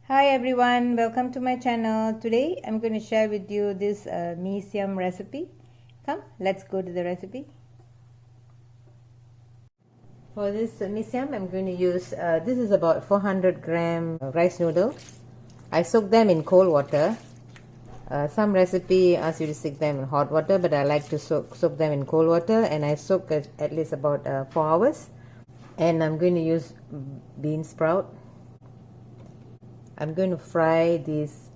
Hi everyone, welcome to my channel. Today I'm going to share with you this Mee Siam recipe. Come, let's go to the recipe. For this Mee Siam, I'm going to use, this is about 400 gram rice noodle. I soak them in cold water. Some recipe asks you to soak them in hot water, but I like to soak them in cold water, and I soak at least about 4 hours. And I'm going to use bean sprout. I'm going to fry this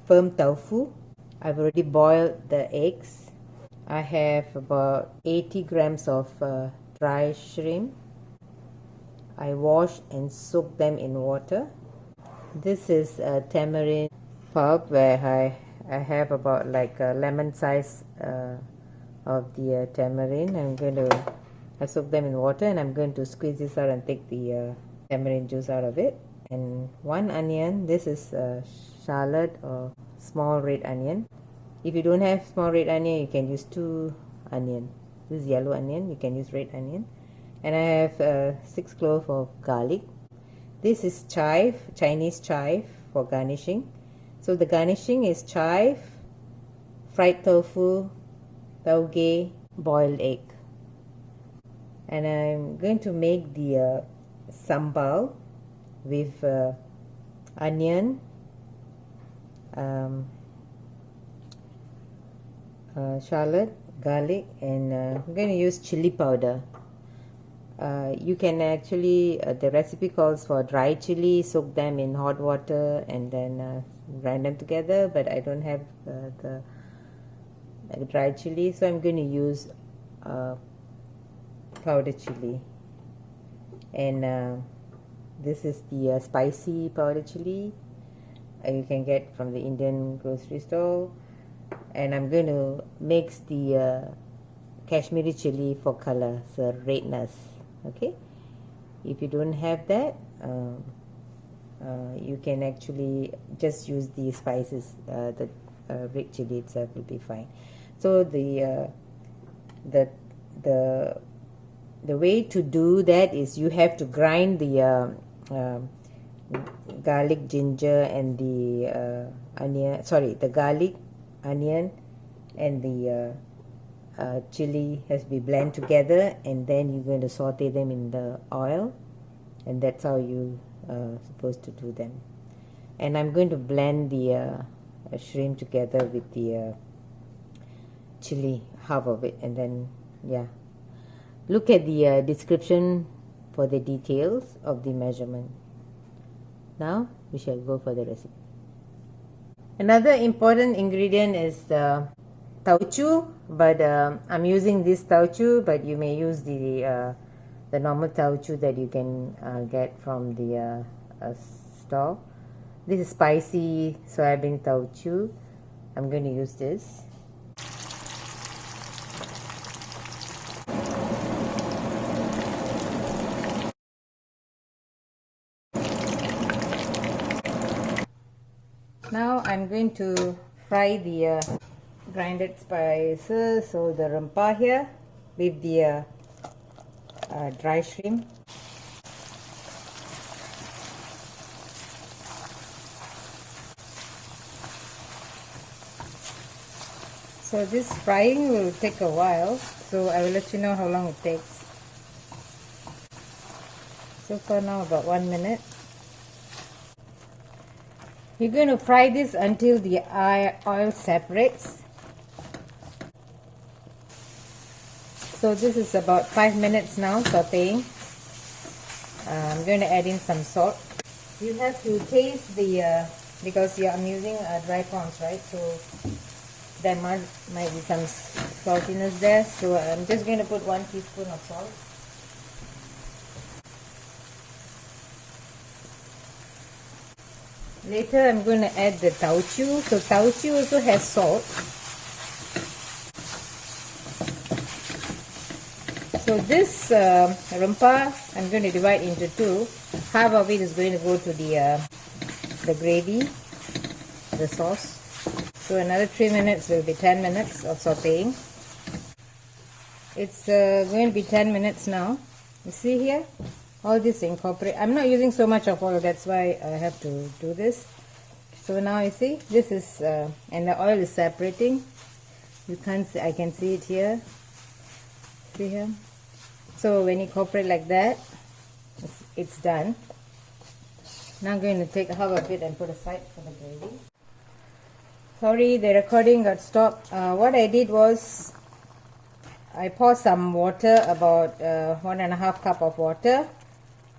firm tofu. I've already boiled the eggs. I have about 80 grams of dry shrimp. I wash and soak them in water. This is a tamarind pulp where I have about like a lemon size of the tamarind. I soak them in water, and I'm going to squeeze this out and take the tamarind juice out of it. And 1 onion. This is shallot or small red onion. If you don't have small red onion, you can use 2 onion. This is yellow onion, you can use red onion. And I have 6 cloves of garlic. This is Chinese chive for garnishing. So the garnishing is chive, fried tofu, tauchu, boiled egg. And I'm going to make the sambal with onion, shallot, garlic, and I'm going to use chili powder. You can actually, the recipe calls for dry chili, soak them in hot water and then grind them together, but I don't have the dry chili, so I'm going to use powder chili. And this is the spicy powder chili you can get from the Indian grocery store. And I'm going to mix the Kashmiri chili for color, so redness. Okay, if you don't have that, you can actually just use the spices. The red chili itself will be fine. So the way to do that is you have to grind the garlic, ginger, and the onion. Sorry, the garlic, onion, and the chili has to be blended together, and then you're going to saute them in the oil, and that's how you supposed to do them. And I'm going to blend the shrimp together with the chili, half of it, and then look at the description for the details of the measurement. Now we shall go for the recipe. Another important ingredient is tauchu, but I'm using this tauchu, but you may use the normal tauchu that you can get from the store. This is spicy soybean tauchu. I'm going to use this. Now I'm going to fry the grinded spices, so the rempah here with the dry shrimp. So this frying will take a while, so I will let you know how long it takes. So for now about 1 minute. You're going to fry this until the oil separates. So this is about 5 minutes now sauteing. I'm going to add in some salt. You have to taste the, because I'm using dry prawns, right? So there might be some saltiness there. So I'm just going to put 1 teaspoon of salt. Later I'm going to add the tauchu. So tauchu also has salt. So this rempah I'm going to divide into 2. Half of it is going to go to the gravy, the sauce. So another 3 minutes will be 10 minutes of sauteing. It's going to be 10 minutes now. You see here? all this incorporate. I'm not using so much of oil, that's why I have to do this. So now you see, this is and the oil is separating. You can't see, I can see it here. See here? So when you incorporate like that, it's done. Now I'm going to take half of it and put aside for the gravy. Sorry, the recording got stopped. What I did was I poured some water, about 1.5 cup of water,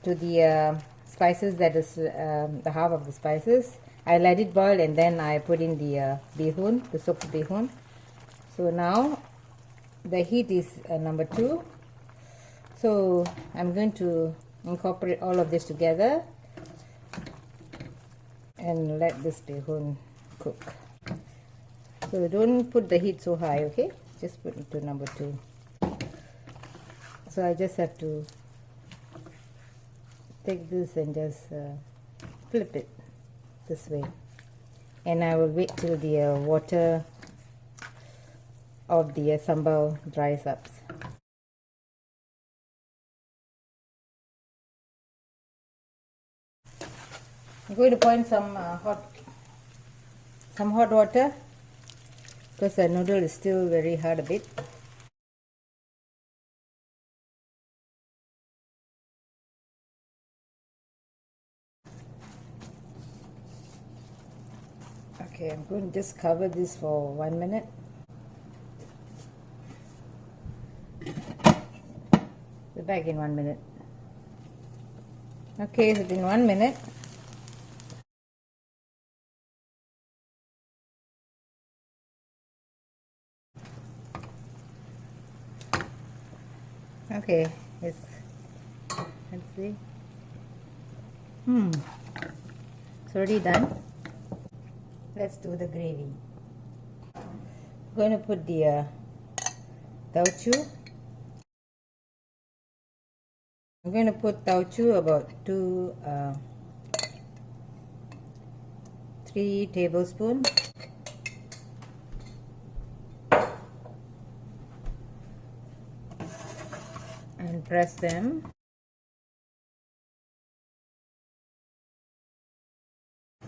to the spices, that is the half of the spices. I let it boil and then I put in the bihun, the soaked bihun. So now the heat is number 2. So I'm going to incorporate all of this together and let this bihun cook. So don't put the heat so high, okay? Just put it to number 2. So I just have to take this and just flip it this way, and I will wait till the water of the sambal dries up. I'm going to pour in some hot water because the noodle is still very hard a bit. Okay, I'm going to just cover this for 1 minute. Be back in 1 minute. Okay, so it's been 1 minute. Okay, let's see. It's already done. Let's do the gravy. I'm going to put the tauchu. I'm going to put tauchu about 3 tablespoons. And press them.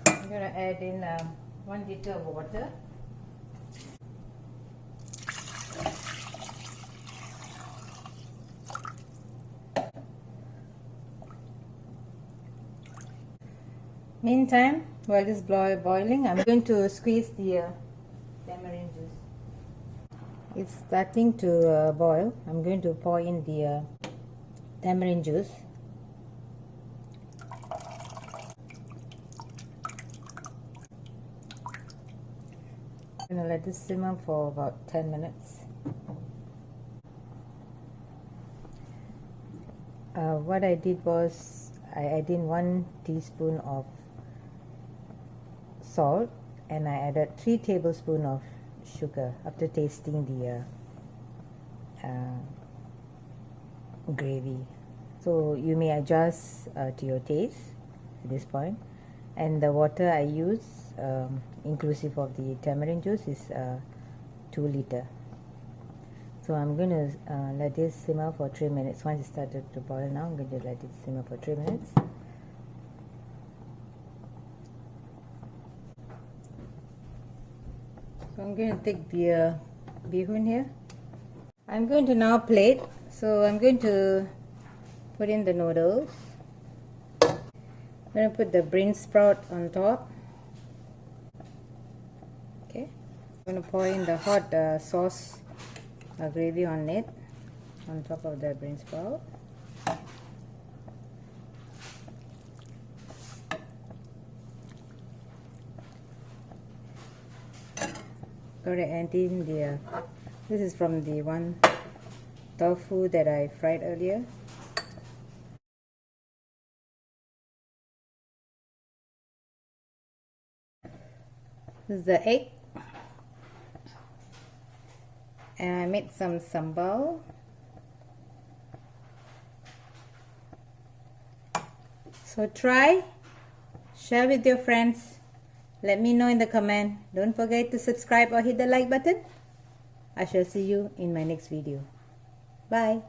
I'm going to add in 1 liter of water. Meantime, while this is boiling, I'm going to squeeze the tamarind juice. It's starting to boil. I'm going to pour in the tamarind juice. I'm going to let this simmer for about 10 minutes. What I did was I added 1 teaspoon of salt and I added 3 tablespoons of sugar after tasting the gravy. So you may adjust to your taste at this point. And the water I use, inclusive of the tamarind juice, is 2 liter. So I'm going to let this simmer for 3 minutes. Once it started to boil now, I'm going to let it simmer for 3 minutes. So I'm going to take the bihun here. I'm going to now plate. So I'm going to put in the noodles. I'm going to put the bean sprout on top. Okay. I'm going to pour in the hot sauce gravy on it, on top of the bean sprout. Going to add in the this is from the one tofu that I fried earlier. This is the egg, and I made some sambal. So try, share with your friends. Let me know in the comment. Don't forget to subscribe or hit the like button. I shall see you in my next video. Bye.